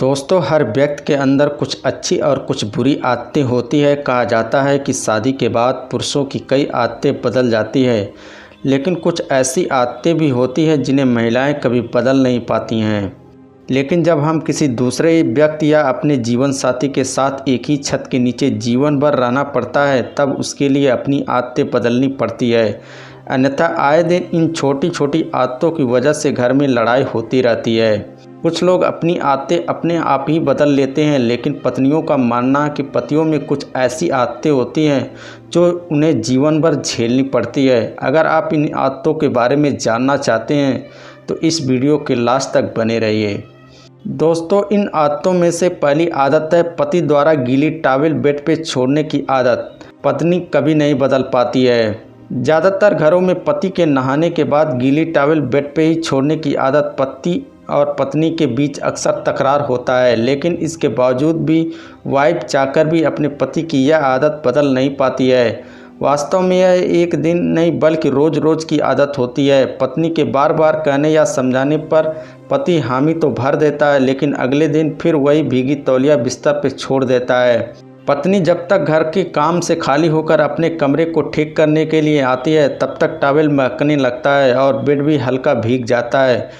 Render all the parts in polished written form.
दोस्तों, हर व्यक्ति के अंदर कुछ अच्छी और कुछ बुरी आदतें होती है। कहा जाता है कि शादी के बाद पुरुषों की कई आदतें बदल जाती है, लेकिन कुछ ऐसी आदतें भी होती हैं जिन्हें महिलाएं कभी बदल नहीं पाती हैं। लेकिन जब हम किसी दूसरे व्यक्ति या अपने जीवन साथी के साथ एक ही छत के नीचे जीवन भर रहना पड़ता है, तब उसके लिए अपनी आदतें बदलनी पड़ती है। अन्यथा आए दिन इन छोटी छोटी आदतों की वजह से घर में लड़ाई होती रहती है। कुछ लोग अपनी आदतें अपने आप ही बदल लेते हैं, लेकिन पत्नियों का मानना है कि पतियों में कुछ ऐसी आदतें होती हैं जो उन्हें जीवन भर झेलनी पड़ती है। अगर आप इन आदतों के बारे में जानना चाहते हैं तो इस वीडियो के लास्ट तक बने रहिए। दोस्तों, इन आदतों में से पहली आदत है पति द्वारा गीली टॉवेल बेड पे छोड़ने की आदत। पत्नी कभी नहीं बदल पाती है। ज़्यादातर घरों में पति के नहाने के बाद गीली टॉवेल बेड पे ही छोड़ने की आदत पति और पत्नी के बीच अक्सर तकरार होता है, लेकिन इसके बावजूद भी वाइफ चाहकर भी अपने पति की यह आदत बदल नहीं पाती है। वास्तव में यह एक दिन नहीं बल्कि रोज़ रोज़ की आदत होती है। पत्नी के बार बार कहने या समझाने पर पति हामी तो भर देता है, लेकिन अगले दिन फिर वही भीगी तौलिया बिस्तर पर छोड़ देता है। पत्नी जब तक घर के काम से खाली होकर अपने कमरे को ठीक करने के लिए आती है, तब तक टॉवेल महकने लगता है और बेड भी हल्का भीग जाता है।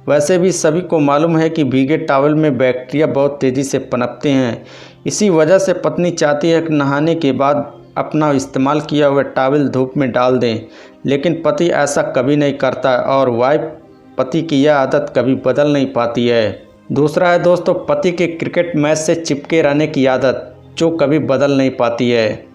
वैसे भी सभी को मालूम है कि भीगे टॉवेल में बैक्टीरिया बहुत तेज़ी से पनपते हैं। इसी वजह से पत्नी चाहती है कि नहाने के बाद अपना इस्तेमाल किया हुआ टॉवेल धूप में डाल दें, लेकिन पति ऐसा कभी नहीं करता और वाइफ पति की यह आदत कभी बदल नहीं पाती है। दूसरा है दोस्तों, पति के क्रिकेट मैच से चिपके रहने की आदत, जो कभी बदल नहीं पाती है।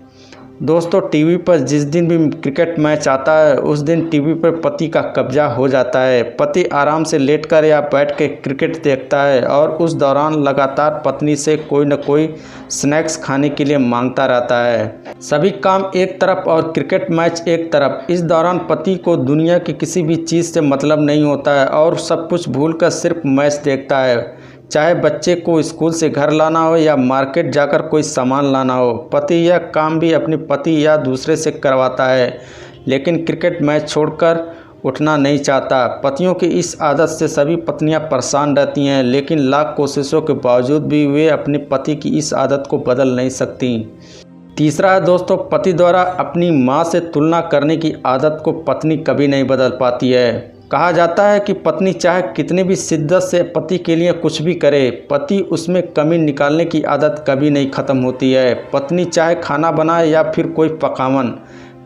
दोस्तों, टीवी पर जिस दिन भी क्रिकेट मैच आता है, उस दिन टीवी पर पति का कब्जा हो जाता है। पति आराम से लेटकर या बैठ के क्रिकेट देखता है और उस दौरान लगातार पत्नी से कोई न कोई स्नैक्स खाने के लिए मांगता रहता है। सभी काम एक तरफ और क्रिकेट मैच एक तरफ। इस दौरान पति को दुनिया की किसी भी चीज़ से मतलब नहीं होता है और सब कुछ भूलकर सिर्फ मैच देखता है, चाहे बच्चे को स्कूल से घर लाना हो या मार्केट जाकर कोई सामान लाना हो। पति यह काम भी अपने पति या दूसरे से करवाता है, लेकिन क्रिकेट मैच छोड़कर उठना नहीं चाहता। पतियों की इस आदत से सभी पत्नियां परेशान रहती हैं, लेकिन लाख कोशिशों के बावजूद भी वे अपने पति की इस आदत को बदल नहीं सकती। तीसरा है दोस्तों, पति द्वारा अपनी माँ से तुलना करने की आदत को पत्नी कभी नहीं बदल पाती है। कहा जाता है कि पत्नी चाहे कितनी भी शिद्दत से पति के लिए कुछ भी करे, पति उसमें कमी निकालने की आदत कभी नहीं ख़त्म होती है। पत्नी चाहे खाना बनाए या फिर कोई पकावन,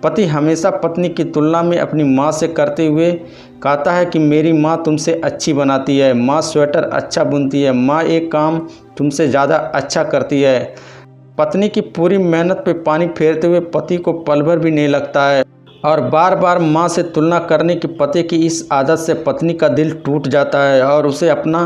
पति हमेशा पत्नी की तुलना में अपनी माँ से करते हुए कहता है कि मेरी माँ तुमसे अच्छी बनाती है, माँ स्वेटर अच्छा बुनती है, माँ एक काम तुमसे ज़्यादा अच्छा करती है। पत्नी की पूरी मेहनत पे पानी फेरते हुए पति को पल भर भी नहीं लगता है और बार बार माँ से तुलना करने की पति की इस आदत से पत्नी का दिल टूट जाता है और उसे अपना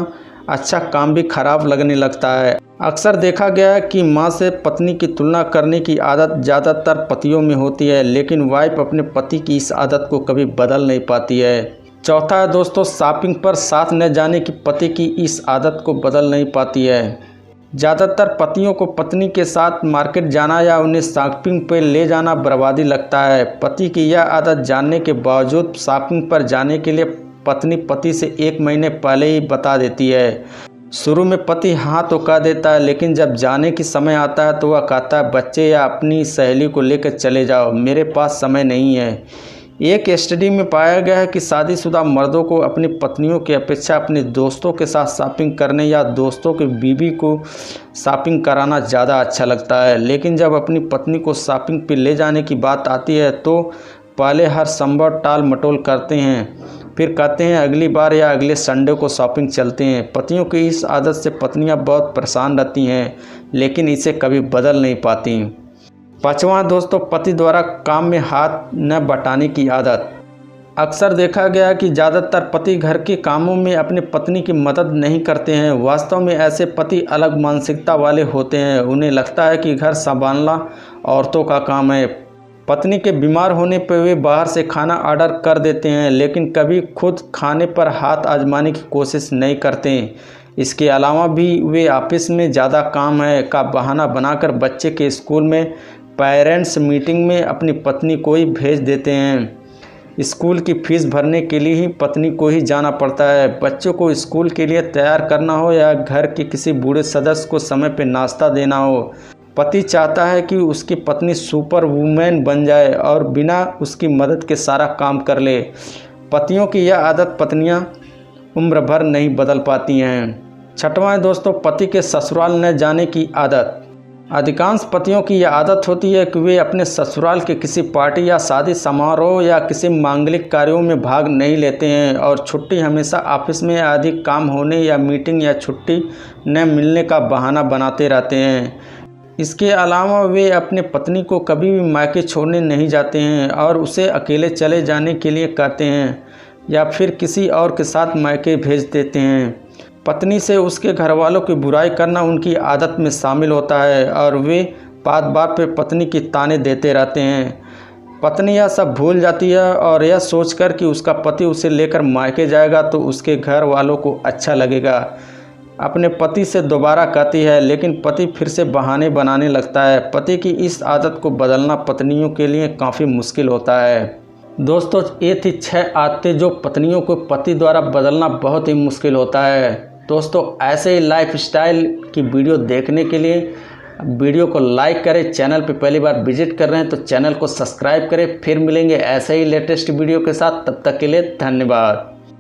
अच्छा काम भी खराब लगने लगता है। अक्सर देखा गया है कि माँ से पत्नी की तुलना करने की आदत ज़्यादातर पतियों में होती है, लेकिन वाइफ अपने पति की इस आदत को कभी बदल नहीं पाती है। चौथा है दोस्तों, शॉपिंग पर साथ न जाने की पति की इस आदत को बदल नहीं पाती है। ज़्यादातर पतियों को पत्नी के साथ मार्केट जाना या उन्हें शॉपिंग पर ले जाना बर्बादी लगता है। पति की यह आदत जानने के बावजूद शॉपिंग पर जाने के लिए पत्नी पति से 1 महीने पहले ही बता देती है। शुरू में पति हाँ तो कह देता है, लेकिन जब जाने की समय आता है तो वह कहता है बच्चे या अपनी सहेली को लेकर चले जाओ, मेरे पास समय नहीं है। एक स्टडी में पाया गया है कि शादीशुदा मर्दों को अपनी पत्नियों की अपेक्षा अपने दोस्तों के साथ शॉपिंग करने या दोस्तों की बीवी को शॉपिंग कराना ज़्यादा अच्छा लगता है, लेकिन जब अपनी पत्नी को शॉपिंग पर ले जाने की बात आती है तो पहले हर संभव टाल मटोल करते हैं, फिर कहते हैं अगली बार या अगले संडे को शॉपिंग चलते हैं। पतियों की इस आदत से पत्नियां बहुत परेशान रहती हैं, लेकिन इसे कभी बदल नहीं पाती। पाँचवां दोस्तों, पति द्वारा काम में हाथ न बटाने की आदत। अक्सर देखा गया है कि ज़्यादातर पति घर के कामों में अपने पत्नी की मदद नहीं करते हैं। वास्तव में ऐसे पति अलग मानसिकता वाले होते हैं। उन्हें लगता है कि घर संभालना औरतों का काम है। पत्नी के बीमार होने पर वे बाहर से खाना ऑर्डर कर देते हैं, लेकिन कभी खुद खाने पर हाथ आजमाने की कोशिश नहीं करते। इसके अलावा भी वे ऑफिस में ज़्यादा काम है का बहाना बनाकर बच्चे के स्कूल में पेरेंट्स मीटिंग में अपनी पत्नी को ही भेज देते हैं। स्कूल की फीस भरने के लिए ही पत्नी को ही जाना पड़ता है। बच्चों को स्कूल के लिए तैयार करना हो या घर के किसी बूढ़े सदस्य को समय पर नाश्ता देना हो, पति चाहता है कि उसकी पत्नी सुपर वूमेन बन जाए और बिना उसकी मदद के सारा काम कर ले। पतियों की यह आदत पत्नियां उम्र भर नहीं बदल पाती हैं। छठवां है दोस्तों, पति के ससुराल न जाने की आदत। अधिकांश पतियों की यह आदत होती है कि वे अपने ससुराल के किसी पार्टी या शादी समारोह या किसी मांगलिक कार्यों में भाग नहीं लेते हैं और छुट्टी हमेशा ऑफिस में अधिक काम होने या मीटिंग या छुट्टी न मिलने का बहाना बनाते रहते हैं। इसके अलावा वे अपने पत्नी को कभी भी मायके छोड़ने नहीं जाते हैं और उसे अकेले चले जाने के लिए कहते हैं या फिर किसी और के साथ मायके भेज देते हैं। पत्नी से उसके घर वालों की बुराई करना उनकी आदत में शामिल होता है और वे बात बात पे पत्नी की ताने देते रहते हैं। पत्नी यह सब भूल जाती है और यह सोचकर कि उसका पति उसे लेकर मायके जाएगा तो उसके घर वालों को अच्छा लगेगा, अपने पति से दोबारा कहती है, लेकिन पति फिर से बहाने बनाने लगता है। पति की इस आदत को बदलना पत्नियों के लिए काफ़ी मुश्किल होता है। दोस्तों, ये थी 6 आदतें जो पत्नियों को पति द्वारा बदलना बहुत ही मुश्किल होता है। दोस्तों, ऐसे ही लाइफस्टाइल की वीडियो देखने के लिए वीडियो को लाइक करें। चैनल पे पहली बार विजिट कर रहे हैं तो चैनल को सब्सक्राइब करें। फिर मिलेंगे ऐसे ही लेटेस्ट वीडियो के साथ, तब तक के लिए धन्यवाद।